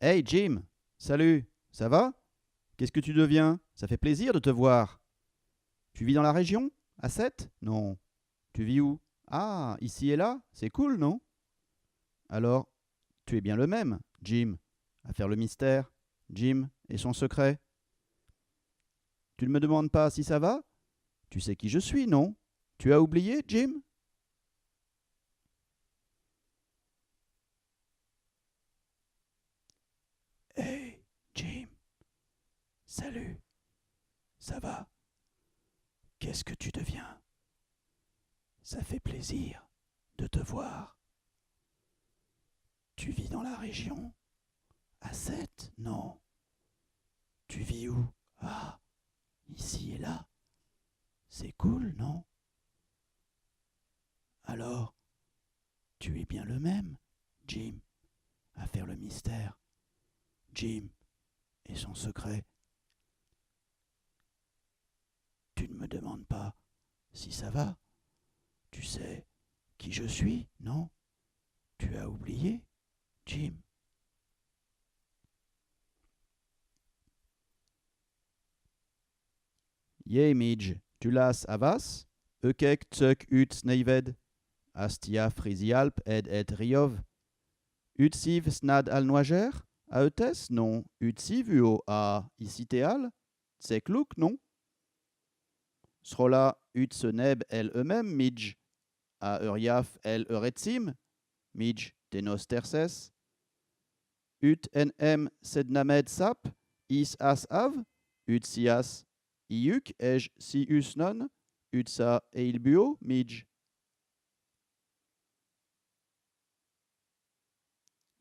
Hey Jim, salut, ça va? Qu'est-ce que tu deviens? Ça fait plaisir de te voir. Tu vis dans la région? À Sète? Non. Tu vis où? Ah, ici et là? C'est cool, non? Alors, tu es bien le même, Jim, à faire le mystère, Jim et son secret. Tu ne me demandes pas si ça va? Tu sais qui je suis, non? Tu as oublié, Jim? Hey, Jim, salut, ça va? Qu'est-ce que tu deviens? Ça fait plaisir de te voir. Tu vis dans la région? À Sète? Non. Tu vis où? Ah, ici et là. C'est cool, non? Alors, tu es bien le même, Jim, à faire le mystère, Jim et son secret. Tu ne me demandes pas si ça va? Tu sais qui je suis, non? Tu as oublié, Jim? Je, Midge, tu las avas, ekek tsuk ut sneivet, astia frisialp et riov, utsiv snad al noager, aetes non, utsiv uo a icitéal, tsekluk non? Srola ut seneb el emem midge, a euriaf el euretzim, midge tenos terces, ut enem sednamed sap, is as av, ut sias iuk ej sius non, ut sa eilbuo midge.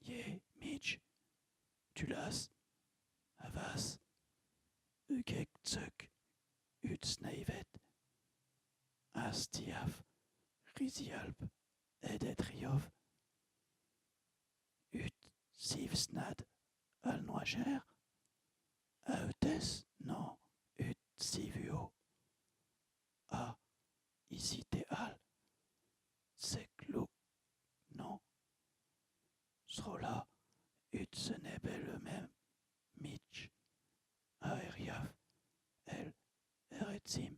Je, midge, tu las, avas, ukek tsuk, ut sneivet, astiaf, risialp, edet riov, ut sivsnad al noager, aetes non, ut sivuo, a icitéal, sekluk non, srola, ut senebel emem, mitch, aeriaf, el eretzim,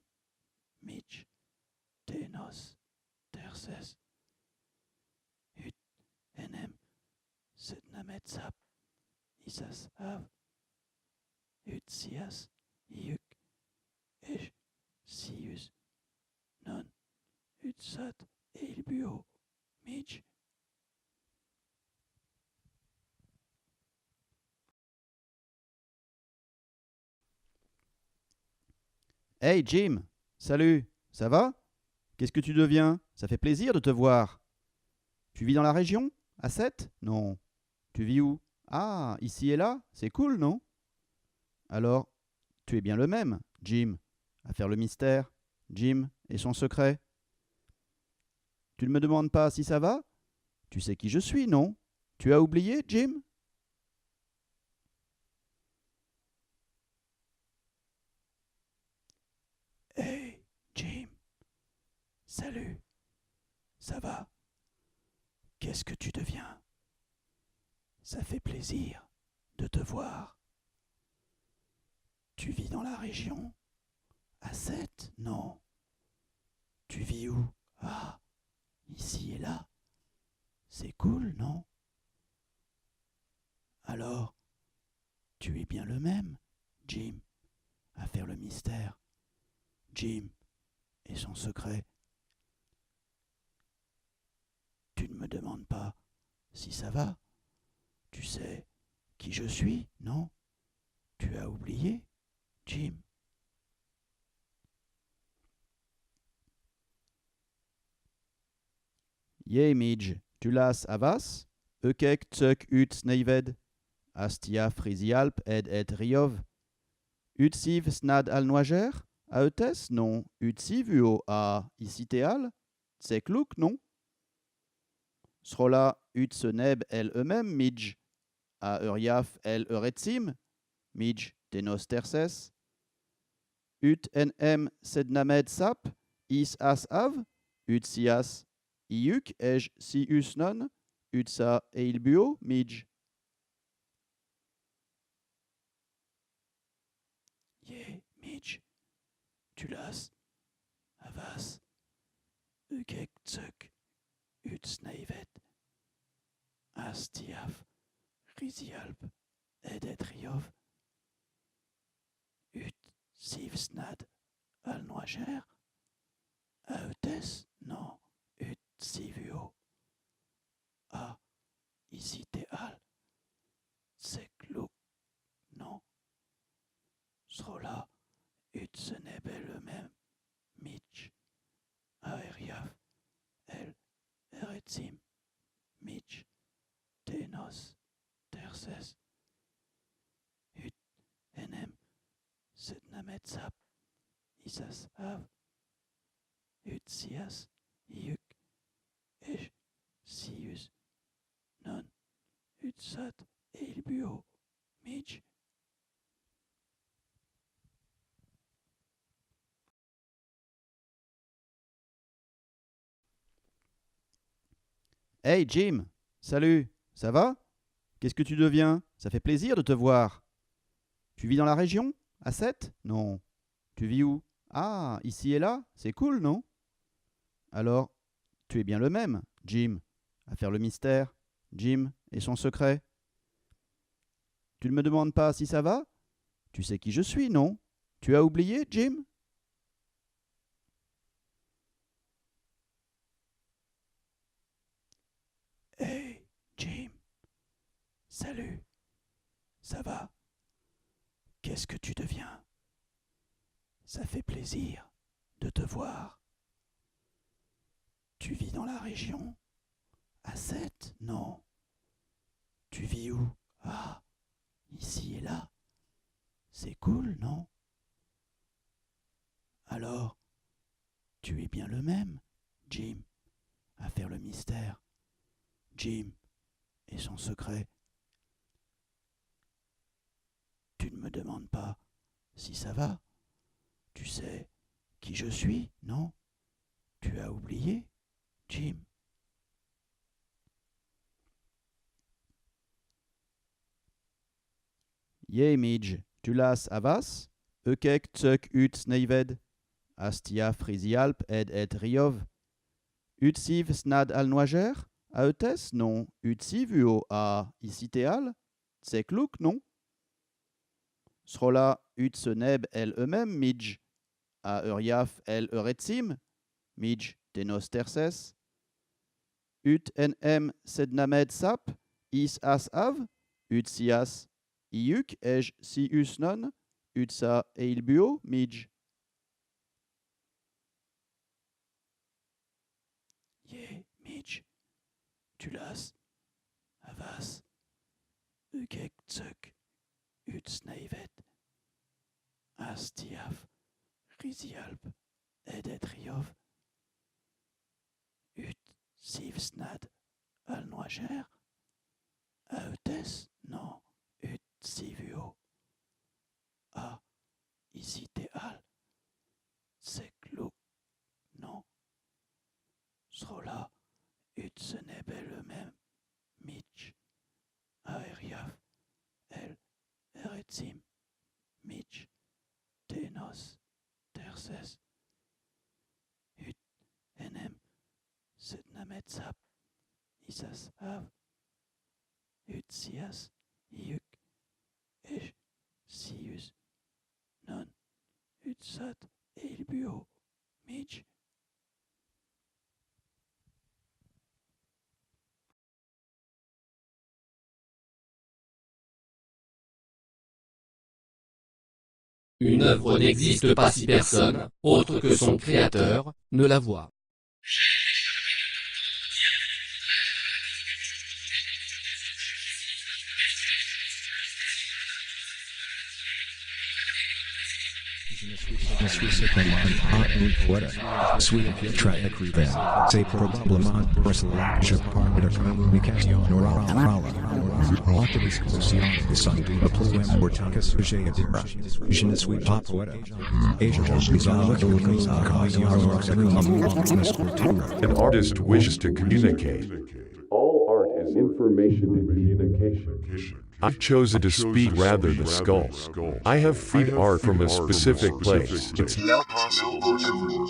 mitch, tenos, terces, ut enem, sednamet sap, isas av, ut sias, iuk, ej, sius, non, ut sat, eilbuo, mitch. Hey Jim, salut, ça va? Qu'est-ce que tu deviens? Ça fait plaisir de te voir. Tu vis dans la région? À Sète? Non. Tu vis où? Ah, ici et là? C'est cool, non? Alors, tu es bien le même, Jim, à faire le mystère, Jim et son secret. Tu ne me demandes pas si ça va? Tu sais qui je suis, non? Tu as oublié, Jim? Hey, Jim, salut, ça va? Qu'est-ce que tu deviens? Ça fait plaisir de te voir. Tu vis dans la région? À Sète? Non. Tu vis où? Ah, ici et là. C'est cool, non? Alors, tu es bien le même, Jim, à faire le mystère, Jim et son secret. Tu ne me demandes pas si ça va? Tu sais qui je suis, non? Tu as oublié, Jim? Je, Midge, tu las avas, ekek tsuk ut sneivet, astia frisialp et riov, utsiv snad al noager, aetes non, utsiv uo a icitéal, tsekluk non? Srola ut seneb el emem midge, a euriaf el euretzim, midge tenos terces, ut enem sednamed sap, is as av, ut sias iuk ej sius non, ut sa eilbuo midge. Ugektök, Utsneivet, Astiaf, Rizialp, Edetriov, Ut Sivsnad, Alnoager, Aeutes, non, Ut Sivio, A, Isitéal, Tsekluk, non, Srola, Ut Senebel eux-mêmes, Mitch, Aeriaf, El, Eretzim, Mitch, Tenos, Terses, Ut, Enem, Sednametsap, Isas, Av, Ut, Sias, Iuk, Ej, Sius, Non, Ut, Sat, Eilbuo, Mitch. Hey Jim, salut, ça va? Qu'est-ce que tu deviens? Ça fait plaisir de te voir. Tu vis dans la région? À 7? Non. Tu vis où? Ah, ici et là? C'est cool, non? Alors, tu es bien le même, Jim, à faire le mystère, Jim et son secret. Tu ne me demandes pas si ça va? Tu sais qui je suis, non? Tu as oublié, Jim? Hey, Jim. Salut. Ça va? Qu'est-ce que tu deviens? Ça fait plaisir de te voir. Tu vis dans la région? À 7? Non. Tu vis où? Ah, ici et là. C'est cool, non? Alors, tu es bien le même, Jim, à faire le mystère. Jim et son secret. Tu ne me demandes pas si ça va. Tu sais qui je suis, non? Tu as oublié, Jim? Yé, Midge, tu las avas? Ekek tsuk ut sneivet? Astia frisialp et riov? Utsiv snad al noager? Aeutes, non. Utsiv uo a isitéal? Tsekluk, non. Srola ut seneb el eux-mêmes, Midge. A euriaf el euretzim? Midge tenos terses. Ut enem sednamed sap? Is as av? Ut sias iuk ej sius non? Ut sa eilbuo, Midge. Yé, Midge. Tu las, avas, ukek tsuk, ut sneivet, astiaf, rizialp, edetriov, ut sivsnad, al noager, aeutes, non, ut sivio, a, isitéal, tsekluk, non, srola, ut senebel eux-mêmes, Mitch, aeriaf, el, eretzim, Mitch, tenos, terses, ut, enem, sednametsap, isas av, ut sias, iuk, ej, sius, non, ut sat, eilbuo, Mitch. Une œuvre n'existe pas si personne, autre que son créateur, ne la voit. Je suis cependant une poète. Suis très écrivain. C'est probablement pour cela que je parle de communication orale. La discussion sans doute poème pour tant que sujet à dire. Je ne suis pas poète. Et je suis An artist wishes to communicate. All art is information and communication. I've chosen to speak rather than skull. I have freed art from a specific place. It's now possible for everyone.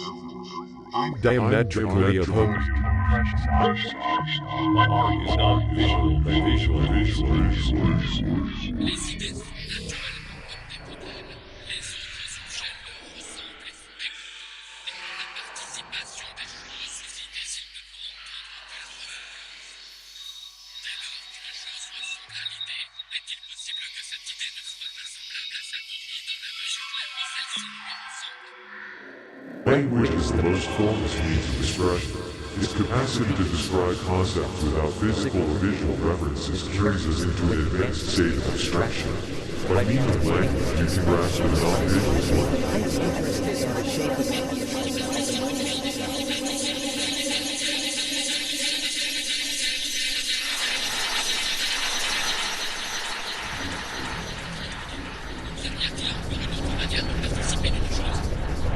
diametrically opposed. Art is not visual, but visual. Les idées sont naturellement comme des modèles. Les autres objets leur ressemblent et sont exacts. La participation des choses aux idées, ils ne vont entendre qu'elles refusent. Dès lors qu'une chose ressemble à l'idée, est-il possible que cette idée ne soit pas semblable à sa copie dans la mesure où celle-ci lui ressemble? Language is the most formless means of expression. Its capacity to describe concepts without physical or visual references carries us into an advanced state of abstraction. By means of language, you can grasp a non-visual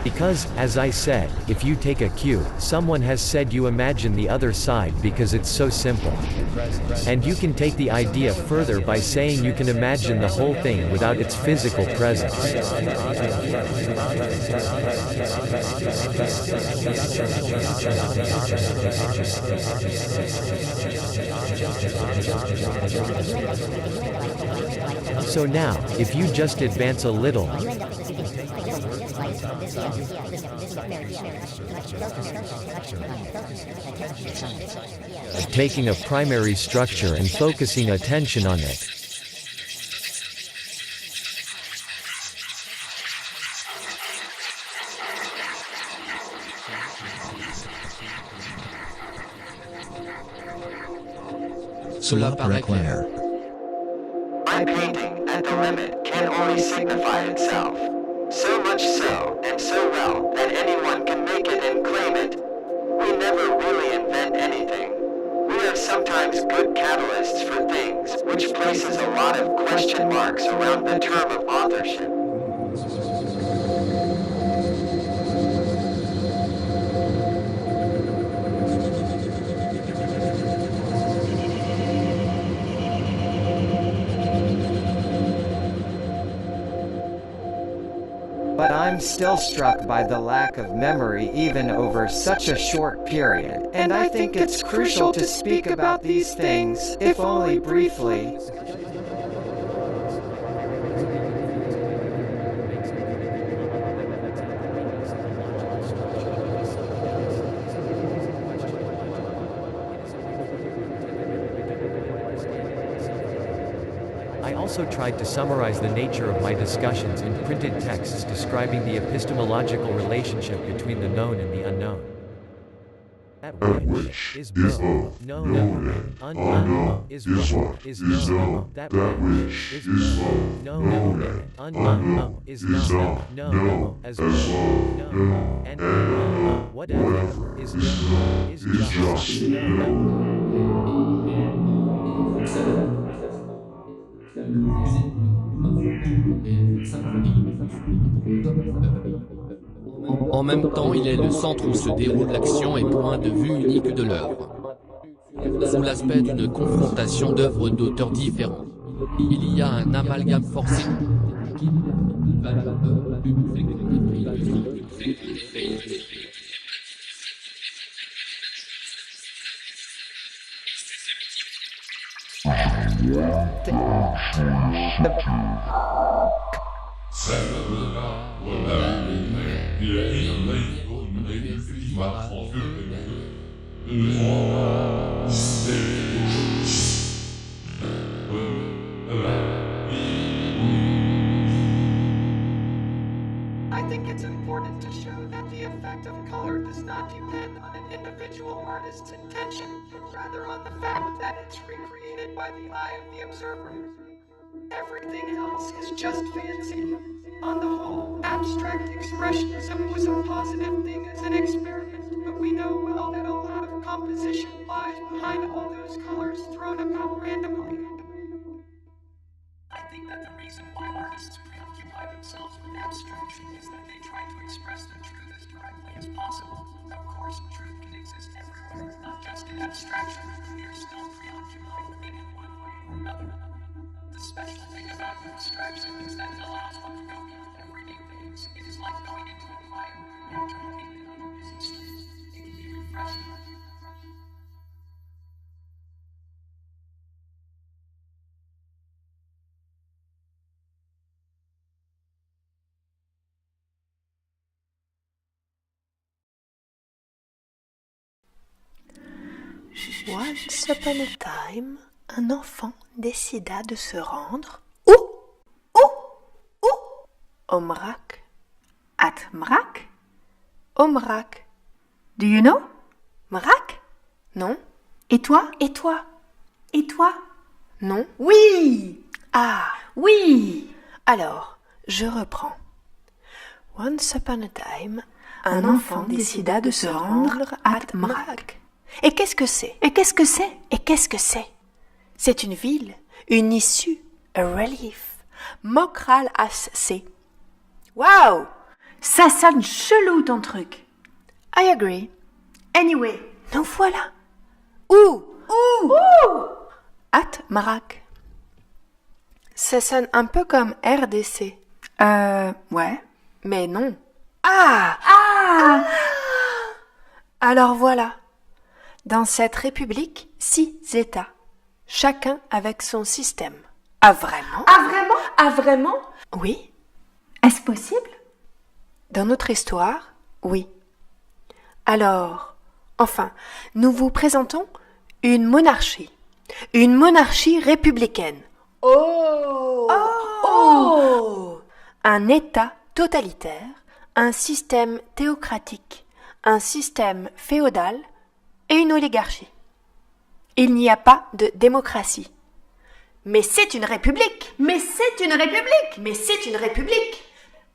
Because, as I said, if you take a cue, someone has said you imagine the other side because it's so simple. And you can take the idea further by saying you can imagine the whole thing without its physical presence. So now, if you just advance a little, taking a primary structure and focusing attention on it. Cela paraît clair. My painting, at the limit, can only signify itself. So much so, and so well, that anyone can make it and claim it. We never really invent anything. We are sometimes good catalysts for things, which places a lot of question marks around the term of authorship. But I'm still struck by the lack of memory even over such a short period, and I think it's crucial to speak about these things, if only briefly. I also tried to summarize the nature of my discussions in printed texts describing the epistemological relationship between the known and the unknown. That which is both known and unknown is what is known. That which is known and unknown is not known as known and unknown. Whatever is known is just known. En même temps, il est le centre où se déroule l'action et point de vue unique de l'œuvre. Sous l'aspect d'une confrontation d'œuvres d'auteurs différents, il y a un amalgame forcé. I think it's important to show that the effect of color does not depend on an individual artist's intention, but rather on the fact that it's recreated by the eye of the observer. Everything else is just fancy. On the whole, abstract expressionism was a positive thing as an experiment, but we know well that a lot of composition lies behind all those colors thrown about randomly. I think that the reason why artists preoccupy themselves with abstraction is that they try to express the truth as directly as possible. Of course, truth can exist everywhere, not just in abstraction. We are still preoccupied with it in one way or another. The special thing about abstraction is that it allows one to go beyond everyday things. It is like going into a fire and turning it on a busy street. Once upon a time, un enfant décida de se rendre où? Au Mrak. At Mrak? Au Mrak. Do you know? Mrak? Non. Et toi? Et toi? Et toi? Non. Oui! Ah! Oui! Alors, je reprends. Once upon a time, un enfant décida de se rendre à Mrak. Et qu'est-ce que c'est? Et qu'est-ce que c'est? Et qu'est-ce que c'est? C'est une ville, une issue, a relief. Mokral as-c. Wow! Ça sonne chelou ton truc. I agree. Anyway, nous voilà. Où? At Mrak. Ça sonne un peu comme RDC. Ouais. Mais non. Ah! Alors voilà. Dans cette république, 6 États. Chacun avec son système. Ah vraiment? Ah vraiment? Oui. Est-ce possible? Dans notre histoire, oui. Alors, enfin, nous vous présentons une monarchie. Une monarchie républicaine. Oh! Un État totalitaire, un système théocratique, un système féodal et une oligarchie. Il n'y a pas de démocratie. Mais c'est une république! Mais c'est une république! Mais c'est une république!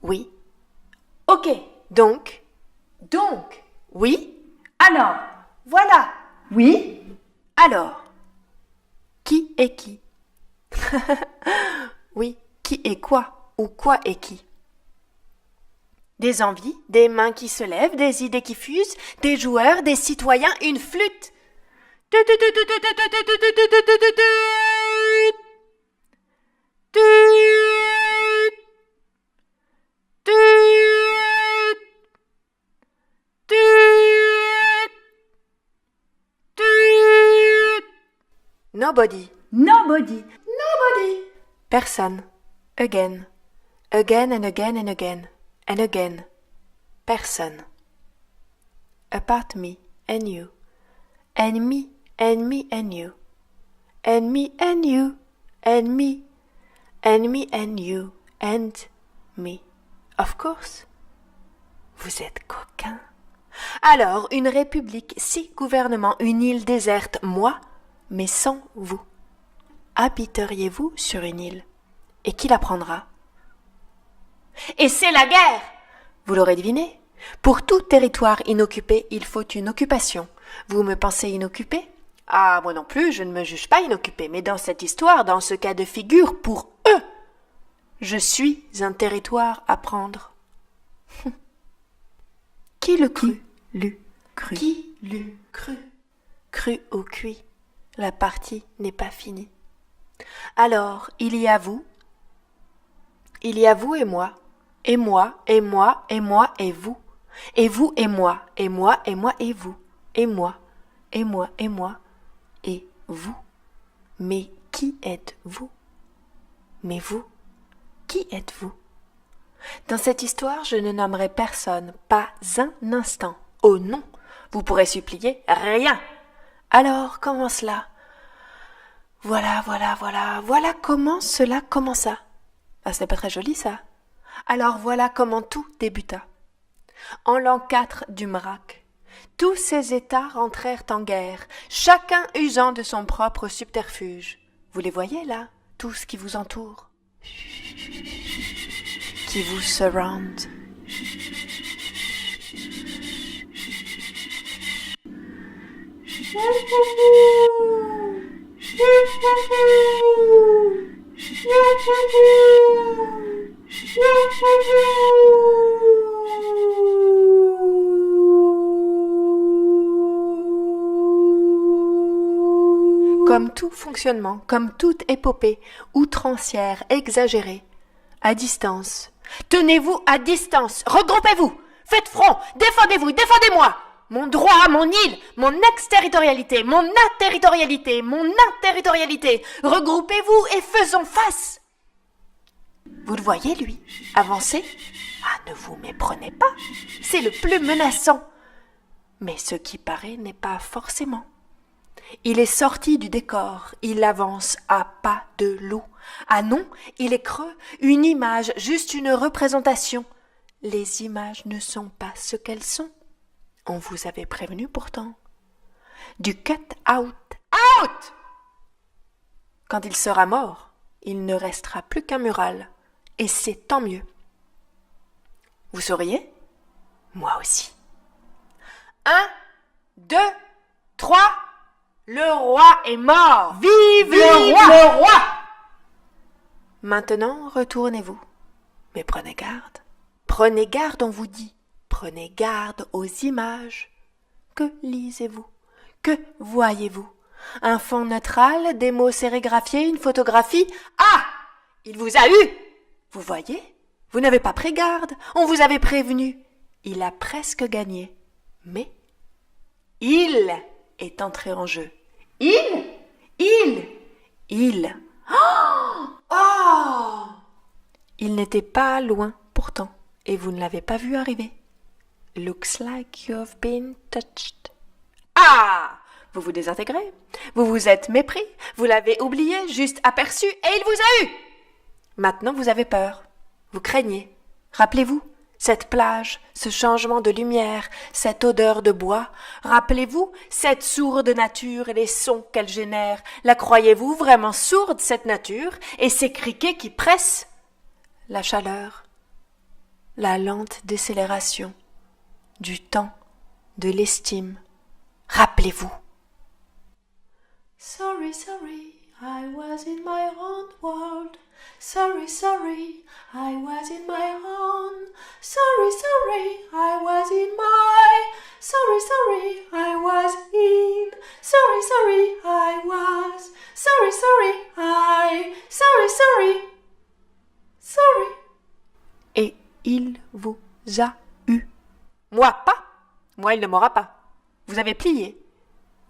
Oui. Ok. Donc, oui. Alors, voilà. Oui. Alors, qui est qui? Oui, qui est quoi? Ou quoi est qui? Des envies, des mains qui se lèvent, des idées qui fusent, des joueurs, des citoyens, une flûte. Nobody. Personne. Again. Again and again and again. And again. Personne. Apart me and you. And me and me and you. And me and you. And me. And me and you. And me. Of course. Vous êtes coquin. Alors, une république, 6 gouvernements, une île déserte, moi, mais sans vous. Habiteriez-vous sur une île? Et qui la prendra? Et c'est la guerre! Vous l'aurez deviné. Pour tout territoire inoccupé, il faut une occupation. Vous me pensez inoccupé? Ah, moi non plus, je ne me juge pas inoccupé, mais dans cette histoire, dans ce cas de figure, pour eux, je suis un territoire à prendre. Qui le crut? Qui l'eût cru? Cru ou cuit? La partie n'est pas finie. Alors, il y a vous et moi, et moi, et moi, et moi, et vous et moi, et moi, et moi, et vous, et moi, et moi, et moi, et vous. Mais qui êtes-vous? Mais vous, qui êtes-vous? Dans cette histoire, je ne nommerai personne, pas un instant. Oh non, vous pourrez supplier rien. Alors, comment cela? Voilà comment cela commença. Ah, ce n'est pas très joli, ça. Alors voilà comment tout débuta. En l'an 4 du Mrak, tous ces États rentrèrent en guerre, chacun usant de son propre subterfuge. Vous les voyez là, tous qui vous entourent, qui vous surround. Comme tout fonctionnement, comme toute épopée, outrancière, exagérée, à distance. Tenez-vous à distance, regroupez-vous, faites front, défendez-vous, défendez-moi. Mon droit, mon île, mon exterritorialité, mon interritorialité, mon interritorialité. Regroupez-vous et faisons face. Vous le voyez, lui, avancer? Ah, ne vous méprenez pas, c'est le plus menaçant. Mais ce qui paraît n'est pas forcément. Il est sorti du décor, il avance à pas de loup. Ah non, il est creux, une image, juste une représentation. Les images ne sont pas ce qu'elles sont. On vous avait prévenu pourtant. Du cut out. Out! Quand il sera mort, il ne restera plus qu'un mural. Et c'est tant mieux. Vous souriez? Moi aussi. 1, 2, 3. Le roi est mort. Vive le roi! Maintenant, retournez-vous. Mais prenez garde. Prenez garde, on vous dit. Prenez garde aux images. Que lisez-vous? Que voyez-vous? Un fond neutral, des mots sérigraphiés, une photographie? Ah! Il vous a eu! Vous voyez? Vous n'avez pas pris garde. On vous avait prévenu. Il a presque gagné. Mais il est entré en jeu. Il. Oh! Il n'était pas loin pourtant, et vous ne l'avez pas vu arriver. Looks like you've been touched. Ah! Vous vous désintégrez, vous vous êtes mépris, vous l'avez oublié, juste aperçu, et il vous a eu! Maintenant vous avez peur, vous craignez. Rappelez-vous, cette plage, ce changement de lumière, cette odeur de bois, rappelez-vous cette sourde nature et les sons qu'elle génère. La croyez-vous vraiment sourde, cette nature, et ces criquets qui pressent? La chaleur, la lente décélération, du temps, de l'estime. Rappelez-vous. Sorry, sorry, I was in my own world. Sorry, sorry, I was in my own. Sorry, sorry, I was in my. Sorry, sorry, I was in. Sorry, sorry, I was. Sorry, sorry, I. Sorry, sorry. Sorry. Et il vous a eu. Moi pas. Moi, il ne m'aura pas. Vous avez plié.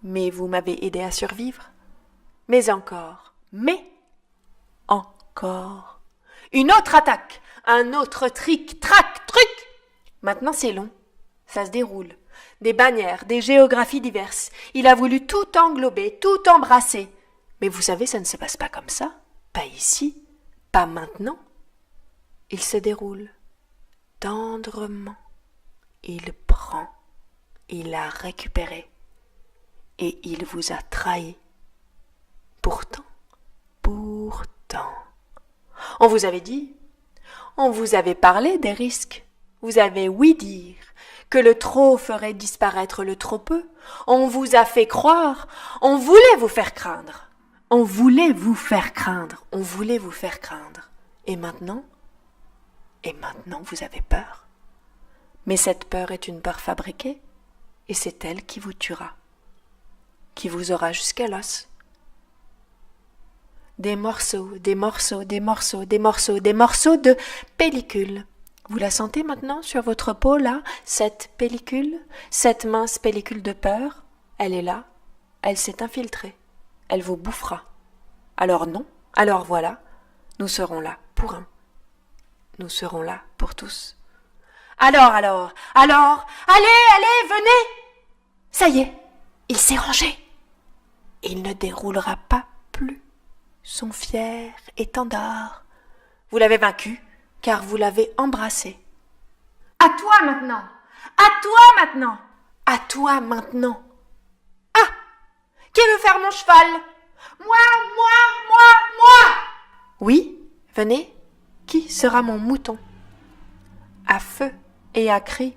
Mais vous m'avez aidé à survivre. Mais encore. Une autre attaque. Un autre truc. Maintenant, c'est long. Ça se déroule. Des bannières, des géographies diverses. Il a voulu tout englober, tout embrasser. Mais vous savez, ça ne se passe pas comme ça. Pas ici. Pas maintenant. Il se déroule. Tendrement. Il prend. Il a récupéré. Et il vous a trahi. Pourtant. On vous avait dit, on vous avait parlé des risques. Vous avez ouï dire que le trop ferait disparaître le trop peu. On vous a fait croire, on voulait vous faire craindre. Et maintenant, vous avez peur. Mais cette peur est une peur fabriquée, et c'est elle qui vous tuera, qui vous aura jusqu'à l'os. Des morceaux de pellicule. Vous la sentez maintenant sur votre peau, là, cette pellicule, cette mince pellicule de peur? Elle est là, elle s'est infiltrée, elle vous bouffera. Alors non, alors voilà, nous serons là pour un. Nous serons là pour tous. Alors, allez, venez! Ça y est, il s'est rangé. Il ne déroulera pas plus son fier étendard. Vous l'avez vaincu, car vous l'avez embrassé. À toi maintenant! Ah! Qui veut faire mon cheval? Moi! Oui, venez. Qui sera mon mouton? À feu et à cri,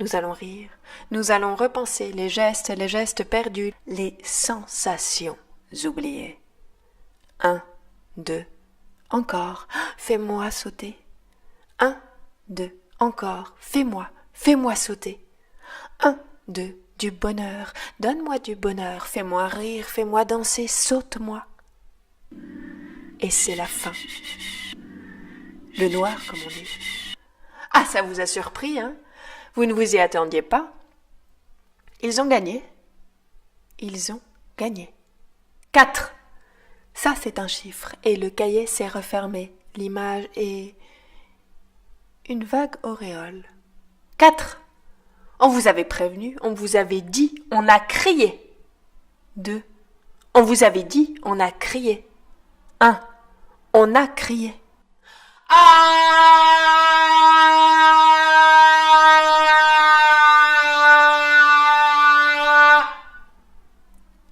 nous allons rire, nous allons repenser les gestes perdus, les sensations oubliées. 1, 2, encore, fais-moi sauter. 1, 2, encore, fais-moi sauter. 1, 2, du bonheur, donne-moi du bonheur, fais-moi rire, fais-moi danser, saute-moi. Et c'est la fin. Le noir, comme on dit. Ah, ça vous a surpris, hein? Vous ne vous y attendiez pas. Ils ont gagné. 4. Ça, c'est un chiffre, et le cahier s'est refermé. L'image est une vague auréole. 4. On vous avait prévenu, on vous avait dit, on a crié. 2. On vous avait dit, on a crié. 1. On a crié.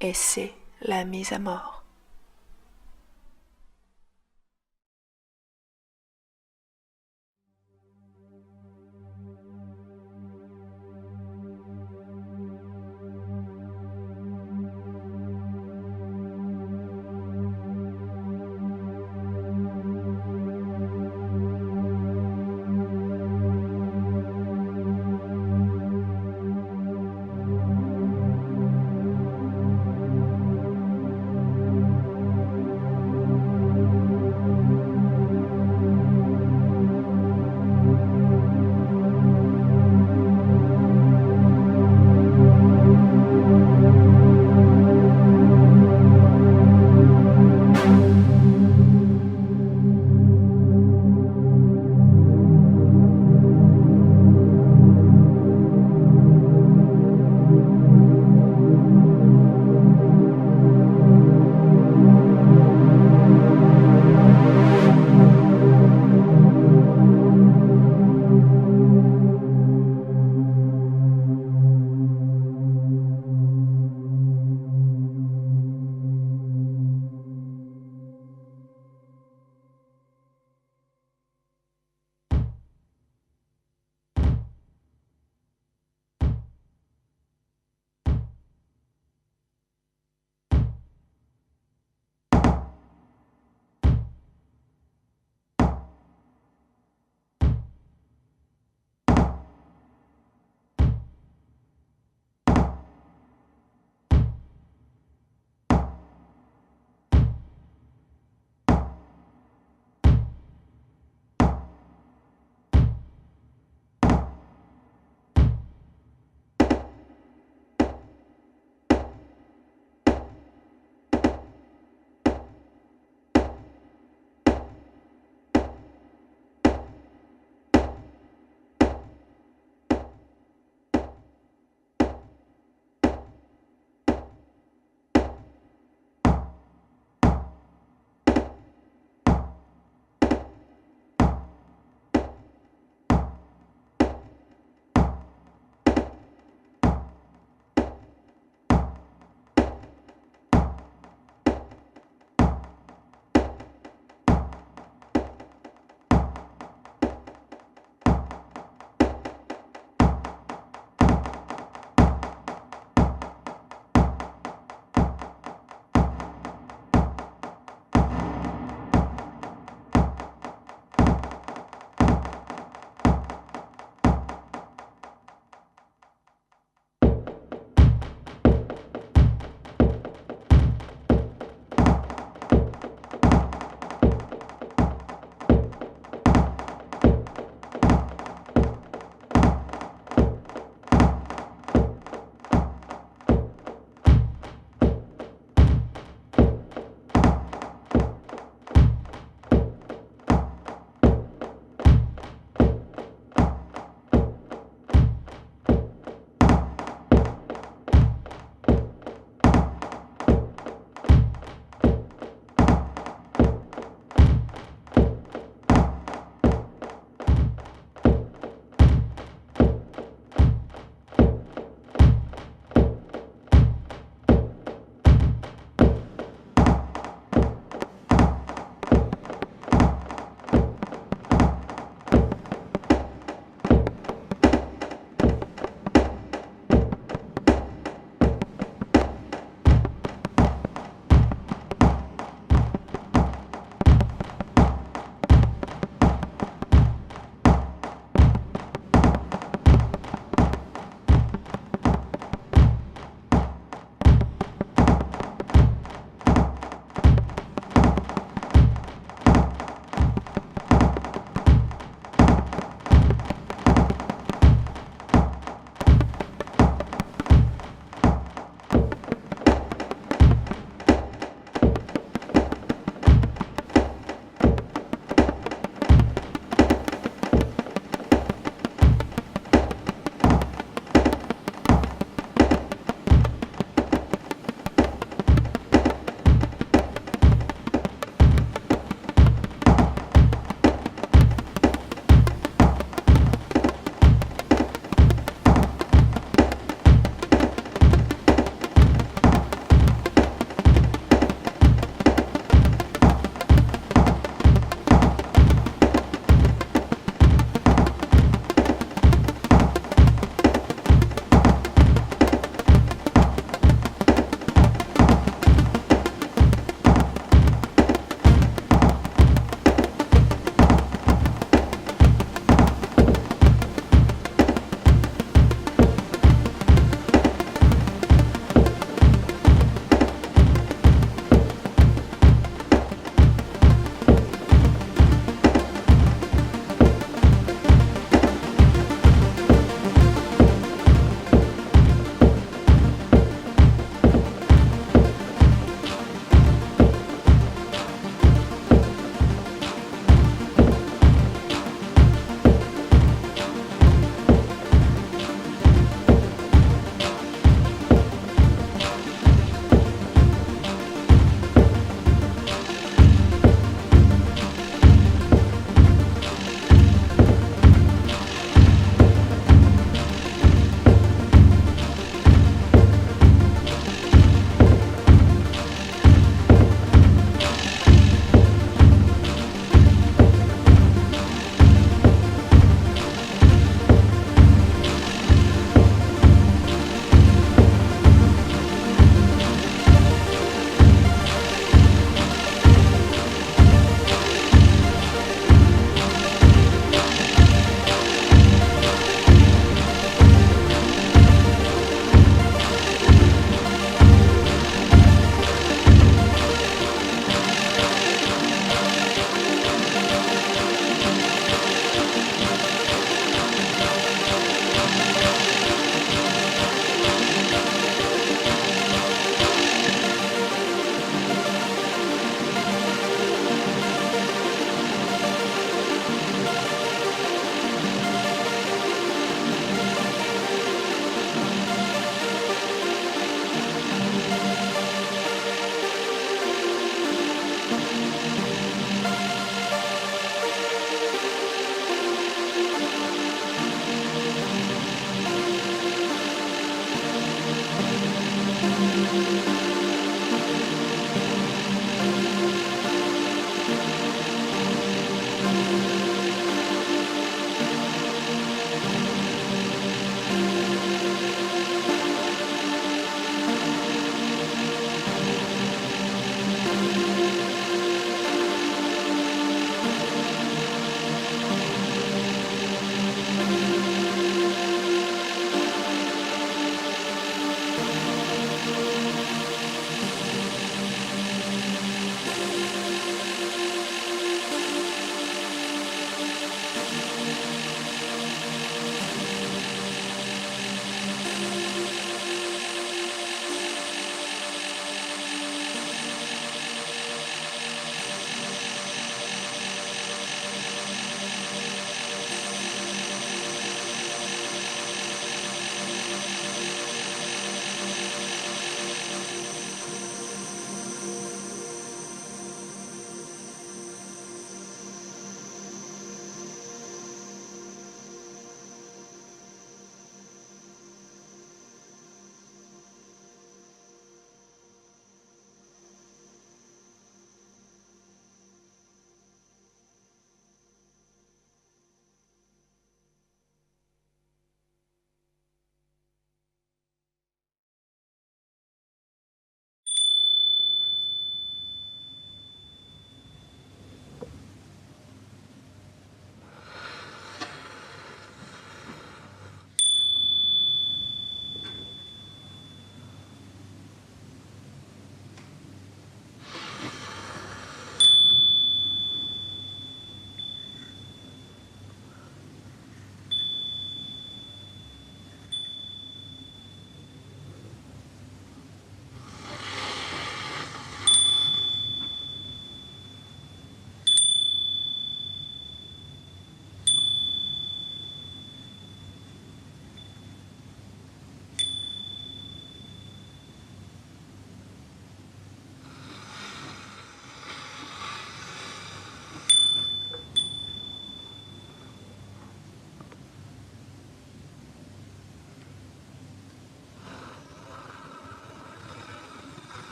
Et c'est la mise à mort.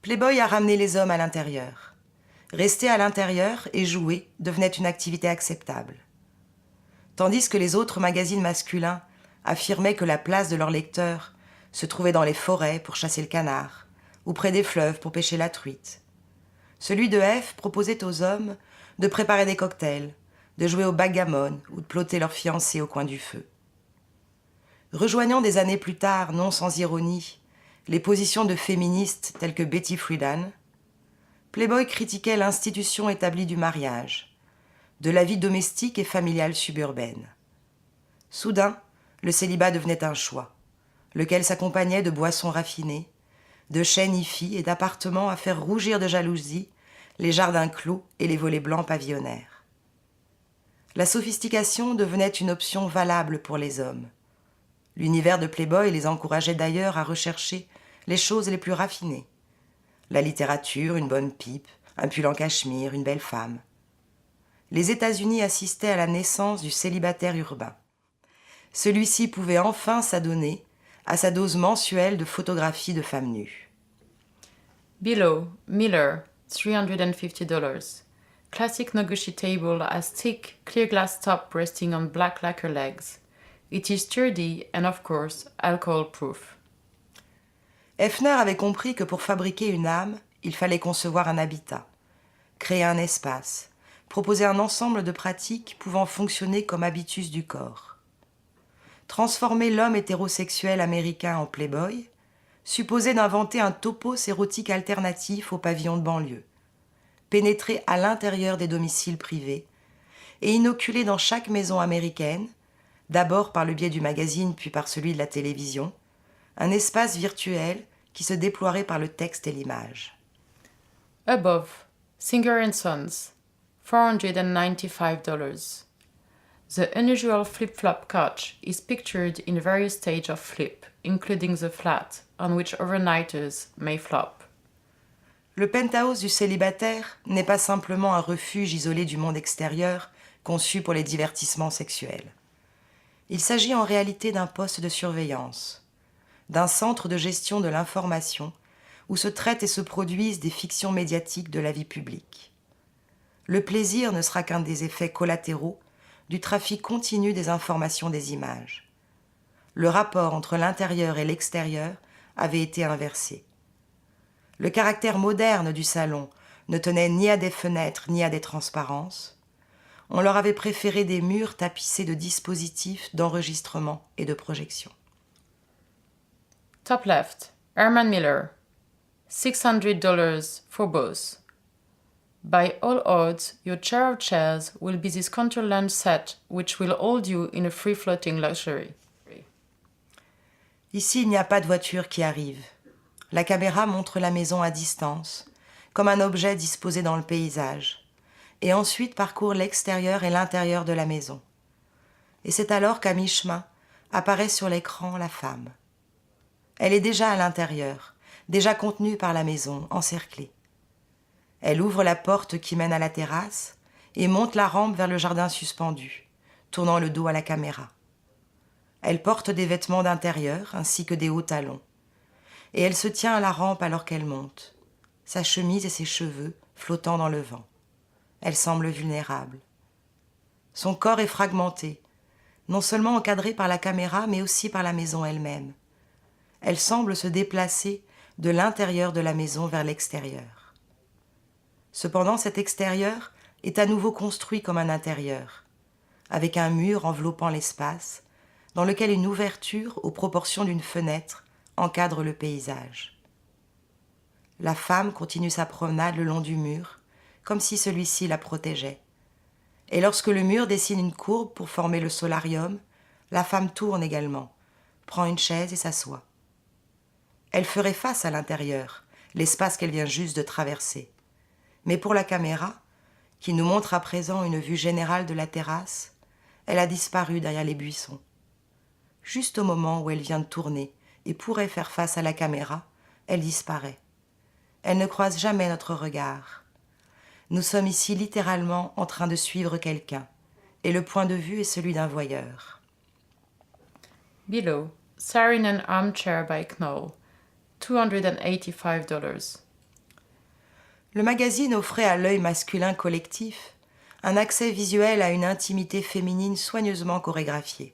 Playboy a ramené les hommes à l'intérieur. Rester à l'intérieur et jouer devenait une activité acceptable. Tandis que les autres magazines masculins affirmaient que la place de leurs lecteurs se trouvait dans les forêts pour chasser le canard ou près des fleuves pour pêcher la truite. Celui de F proposait aux hommes de préparer des cocktails, de jouer au backgammon ou de plotter leurs fiancés au coin du feu. Rejoignant des années plus tard, non sans ironie, les positions de féministes telles que Betty Friedan, Playboy critiquait l'institution établie du mariage, de la vie domestique et familiale suburbaine. Soudain, le célibat devenait un choix, lequel s'accompagnait de boissons raffinées, de chaînes hi-fi et d'appartements à faire rougir de jalousie les jardins clos et les volets blancs pavillonnaires. La sophistication devenait une option valable pour les hommes. L'univers de Playboy les encourageait d'ailleurs à rechercher les choses les plus raffinées. La littérature, une bonne pipe, un pull en cachemire, une belle femme. Les États-Unis assistaient à la naissance du célibataire urbain. Celui-ci pouvait enfin s'adonner à sa dose mensuelle de photographies de femmes nues. Below, Miller, $350. Classic negotiable table has thick, clear glass top resting on black lacquer legs. It is sturdy and, of course, alcohol-proof. Hefner avait compris que pour fabriquer une âme, il fallait concevoir un habitat, créer un espace, proposer un ensemble de pratiques pouvant fonctionner comme habitus du corps. Transformer l'homme hétérosexuel américain en playboy supposait d'inventer un topos érotique alternatif au pavillon de banlieue, pénétrer à l'intérieur des domiciles privés et inoculer dans chaque maison américaine, d'abord par le biais du magazine puis par celui de la télévision, un espace virtuel qui se déploierait par le texte et l'image. Above, Singer & Sons, $495. The unusual flip-flop couch is pictured in various stages of flip, including the flat, on which overnighters may flop. Le penthouse du célibataire n'est pas simplement un refuge isolé du monde extérieur conçu pour les divertissements sexuels. Il s'agit en réalité d'un poste de surveillance, d'un centre de gestion de l'information où se traitent et se produisent des fictions médiatiques de la vie publique. Le plaisir ne sera qu'un des effets collatéraux du trafic continu des informations des images. Le rapport entre l'intérieur et l'extérieur avait été inversé. Le caractère moderne du salon ne tenait ni à des fenêtres ni à des transparences. On leur avait préféré des murs tapissés de dispositifs d'enregistrement et de projection. Top left, Herman Miller, $600 for both. By all odds, your chair of chairs will be this Counterland set which will hold you in a free-floating luxury. Ici, il n'y a pas de voiture qui arrive. La caméra montre la maison à distance, comme un objet disposé dans le paysage, et ensuite parcourt l'extérieur et l'intérieur de la maison. Et c'est alors qu'à mi-chemin apparaît sur l'écran la femme. Elle est déjà à l'intérieur, déjà contenue par la maison, encerclée. Elle ouvre la porte qui mène à la terrasse et monte la rampe vers le jardin suspendu, tournant le dos à la caméra. Elle porte des vêtements d'intérieur ainsi que des hauts talons. Et elle se tient à la rampe alors qu'elle monte, sa chemise et ses cheveux flottant dans le vent. Elle semble vulnérable. Son corps est fragmenté, non seulement encadré par la caméra, mais aussi par la maison elle-même. Elle semble se déplacer de l'intérieur de la maison vers l'extérieur. Cependant, cet extérieur est à nouveau construit comme un intérieur, avec un mur enveloppant l'espace, dans lequel une ouverture aux proportions d'une fenêtre encadre le paysage. La femme continue sa promenade le long du mur, comme si celui-ci la protégeait. Et lorsque le mur dessine une courbe pour former le solarium, la femme tourne également, prend une chaise et s'assoit. Elle ferait face à l'intérieur, l'espace qu'elle vient juste de traverser. Mais pour la caméra, qui nous montre à présent une vue générale de la terrasse, elle a disparu derrière les buissons. Juste au moment où elle vient de tourner et pourrait faire face à la caméra, elle disparaît. Elle ne croise jamais notre regard. Nous sommes ici littéralement en train de suivre quelqu'un, et le point de vue est celui d'un voyeur. Below, Saarinen Armchair by Knoll, $285. Le magazine offrait à l'œil masculin collectif un accès visuel à une intimité féminine soigneusement chorégraphiée.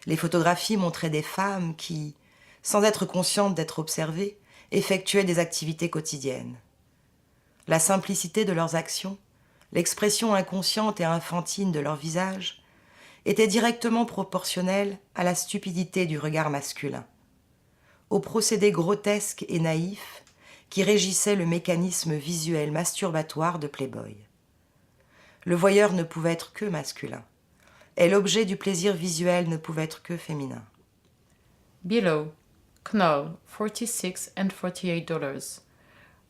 Les photographies montraient des femmes qui, sans être conscientes d'être observées, effectuaient des activités quotidiennes. La simplicité de leurs actions, l'expression inconsciente et infantile de leur visage, étaient directement proportionnelle à la stupidité du regard masculin, au procédé grotesque et naïf qui régissait le mécanisme visuel masturbatoire de Playboy. Le voyeur ne pouvait être que masculin, et l'objet du plaisir visuel ne pouvait être que féminin. Below, Knoll, $46 and $48.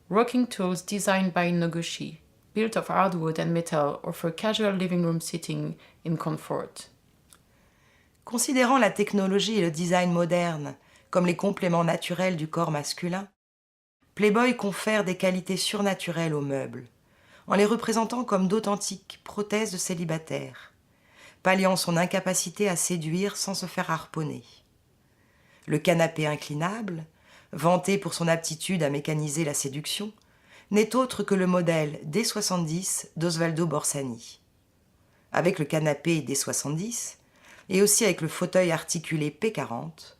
Rocking tools designed by Noguchi, built of hardwood and metal or for casual living room sitting in comfort. Considérant la technologie et le design moderne comme les compléments naturels du corps masculin, Playboy confère des qualités surnaturelles aux meubles, en les représentant comme d'authentiques prothèses de célibataires, palliant son incapacité à séduire sans se faire harponner. Le canapé inclinable, vanté pour son aptitude à mécaniser la séduction, n'est autre que le modèle D70 d'Osvaldo Borsani. Avec le canapé D70, et aussi avec le fauteuil articulé P40,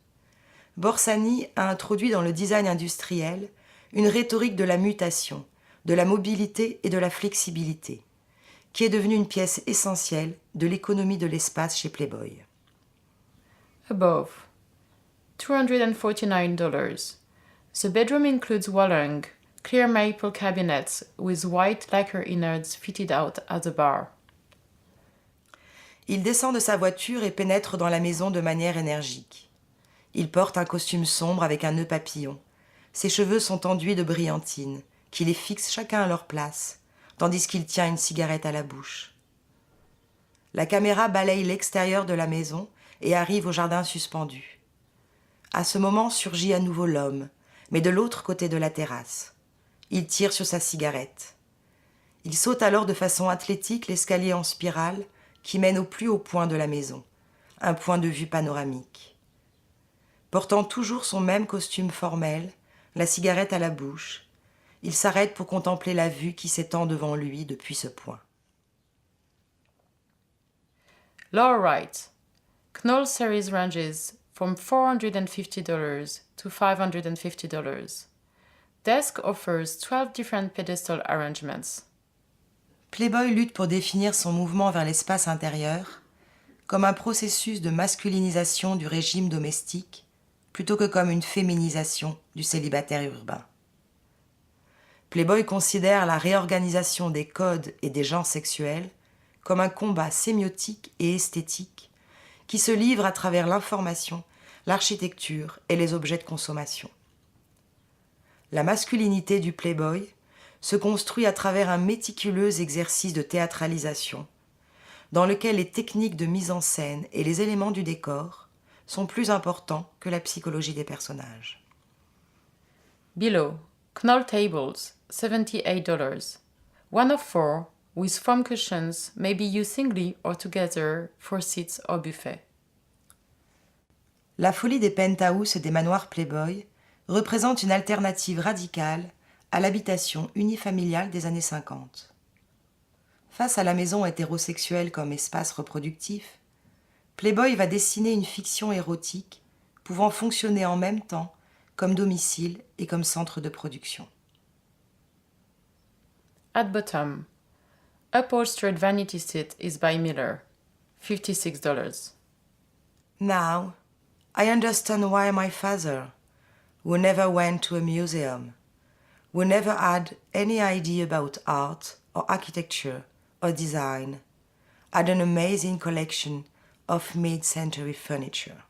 Borsani a introduit dans le design industriel une rhétorique de la mutation, de la mobilité et de la flexibilité, qui est devenue une pièce essentielle de l'économie de l'espace chez Playboy. Above, $249. The bedroom includes Wallang, clear maple cabinets with white lacquer innards fitted out as a bar. Il descend de sa voiture et pénètre dans la maison de manière énergique. Il porte un costume sombre avec un nœud papillon. Ses cheveux sont enduits de brillantine, qui les fixent chacun à leur place, tandis qu'il tient une cigarette à la bouche. La caméra balaye l'extérieur de la maison et arrive au jardin suspendu. À ce moment surgit à nouveau l'homme, mais de l'autre côté de la terrasse. Il tire sur sa cigarette. Il saute alors de façon athlétique l'escalier en spirale qui mène au plus haut point de la maison, un point de vue panoramique. Portant toujours son même costume formel, la cigarette à la bouche, il s'arrête pour contempler la vue qui s'étend devant lui depuis ce point. Lower right, Knoll series ranges from $450 to $550. Desk offers 12 different pedestal arrangements. Playboy lutte pour définir son mouvement vers l'espace intérieur comme un processus de masculinisation du régime domestique plutôt que comme une féminisation du célibataire urbain. Playboy considère la réorganisation des codes et des genres sexuels comme un combat sémiotique et esthétique qui se livre à travers l'information, l'architecture et les objets de consommation. La masculinité du Playboy se construit à travers un méticuleux exercice de théâtralisation, dans lequel les techniques de mise en scène et les éléments du décor sont plus importants que la psychologie des personnages. Below, Knoll tables, $78. One of four, with foam cushions, may be used singly or together for seats or buffet. La folie des penthouses et des manoirs Playboy représente une alternative radicale à l'habitation unifamiliale des années 50. Face à la maison hétérosexuelle comme espace reproductif, Playboy va dessiner une fiction érotique pouvant fonctionner en même temps comme domicile et comme centre de production. At bottom, upholstered vanity seat is by Miller, $56. Now, I understand why my father, who never went to a museum, who never had any idea about art or architecture or design, had an amazing collection of mid-century furniture.